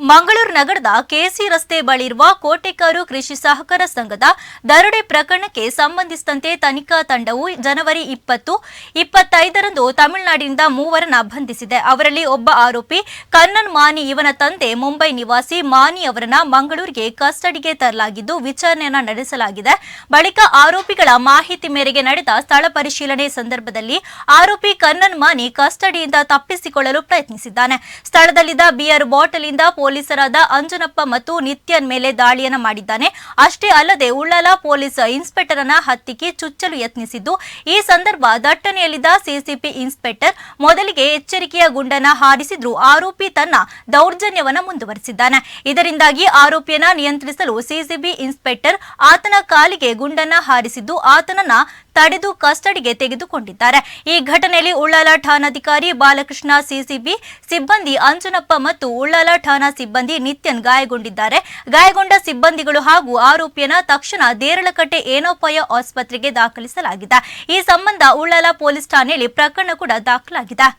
ಮಂಗಳೂರು ನಗರದ ಕೆಸಿ ರಸ್ತೆ ಬಳಿ ಇರುವ ಕೋಟೆಕಾರು ಕೃಷಿ ಸಹಕಾರ ಸಂಘದ ದರೋಡೆ ಪ್ರಕರಣಕ್ಕೆ ಸಂಬಂಧಿಸಿದಂತೆ ತನಿಖಾ ತಂಡವು ಜನವರಿ 20, 25ರಂದು ತಮಿಳುನಾಡಿನಿಂದ ಮೂವರನ್ನ ಬಂಧಿಸಿದೆ. ಅವರಲ್ಲಿ ಒಬ್ಬ ಆರೋಪಿ ಕನ್ನನ್ ಮಾನಿ, ಇವನ ತಂದೆ ಮುಂಬೈ ನಿವಾಸಿ ಮಾನಿ ಅವರನ್ನ ಮಂಗಳೂರಿಗೆ ಕಸ್ಟಡಿಗೆ ತರಲಾಗಿದ್ದು ವಿಚಾರಣೆಯನ್ನ ನಡೆಸಲಾಗಿದೆ. ಬಳಿಕ ಆರೋಪಿಗಳ ಮಾಹಿತಿ ಮೇರೆಗೆ ನಡೆದ ಸ್ಥಳ ಪರಿಶೀಲನೆ ಸಂದರ್ಭದಲ್ಲಿ ಆರೋಪಿ ಕನ್ನನ್ ಮಾನಿ ಕಸ್ಟಡಿಯಿಂದ ತಪ್ಪಿಸಿಕೊಳ್ಳಲು ಪ್ರಯತ್ನಿಸಿದ್ದಾನೆ. ಸ್ಥಳದಲ್ಲಿದ್ದ ಬಿಯರ್ ಬಾಟಲಿಂದ ಪೊಲೀಸರಾದ ಅಂಜನಪ್ಪ ಮತ್ತು ನಿತ್ಯನ್ ಮೇಲೆ ದಾಳಿಯನ್ನ ಮಾಡಿದ್ದಾನೆ. ಅಷ್ಟೇ ಅಲ್ಲದೆ ಉಳ್ಳಾಲ ಪೊಲೀಸ್ ಇನ್ಸ್ಪೆಕ್ಟರ್ ಅನ್ನ ಹತ್ತಿಕ್ಕಿ ಚುಚ್ಚಲು ಯತ್ನಿಸಿದ್ದು, ಈ ಸಂದರ್ಭ ದಟ್ಟಣೆಯಲ್ಲಿದ್ದ ಸಿಸಿಪಿ ಇನ್ಸ್ಪೆಕ್ಟರ್ ಮೊದಲಿಗೆ ಎಚ್ಚರಿಕೆಯ ಗುಂಡನ್ನ ಹಾರಿಸಿದ್ರು ಆರೋಪಿ ತನ್ನ ದೌರ್ಜನ್ಯವನ್ನ ಮುಂದುವರೆಸಿದ್ದಾನೆ. ಇದರಿಂದಾಗಿ ಆರೋಪಿಯನ್ನ ನಿಯಂತ್ರಿಸಲು ಸಿಸಿಬಿ ಇನ್ಸ್ಪೆಕ್ಟರ್ ಆತನ ಕಾಲಿಗೆ ಗುಂಡನ್ನ ಹಾರಿಸಿದ್ದು ಆತನನ್ನ ತಡೆದು ಕಸ್ಟಡಿಗೆ ತೆಗೆದುಕೊಂಡಿದ್ದಾರೆ. ಈ ಘಟನೆಯಲ್ಲಿ ಉಳ್ಳಾಲ ಠಾಣಾಧಿಕಾರಿ ಬಾಲಕೃಷ್ಣ, ಸಿಸಿಬಿ ಸಿಬ್ಬಂದಿ ಅಂಜನಪ್ಪ ಮತ್ತು ಉಳ್ಳಾಲ ಠಾಣಾ ಸಿಬ್ಬಂದಿ ನಿತ್ಯನ್ ಗಾಯಗೊಂಡಿದ್ದಾರೆ. ಗಾಯಗೊಂಡ ಸಿಬ್ಬಂದಿಗಳು ಹಾಗೂ ಆರೋಪಿಯನ್ನ ತಕ್ಷಣ ದೇರಳಕಟ್ಟೆ ಏನೋಪಾಯ ಆಸ್ಪತ್ರೆಗೆ ದಾಖಲಿಸಲಾಗಿದೆ. ಈ ಸಂಬಂಧ ಉಳ್ಳಾಲ ಪೊಲೀಸ್ ಠಾಣೆಯಲ್ಲಿ ಪ್ರಕರಣ ಕೂಡ ದಾಖಲಾಗಿದೆ.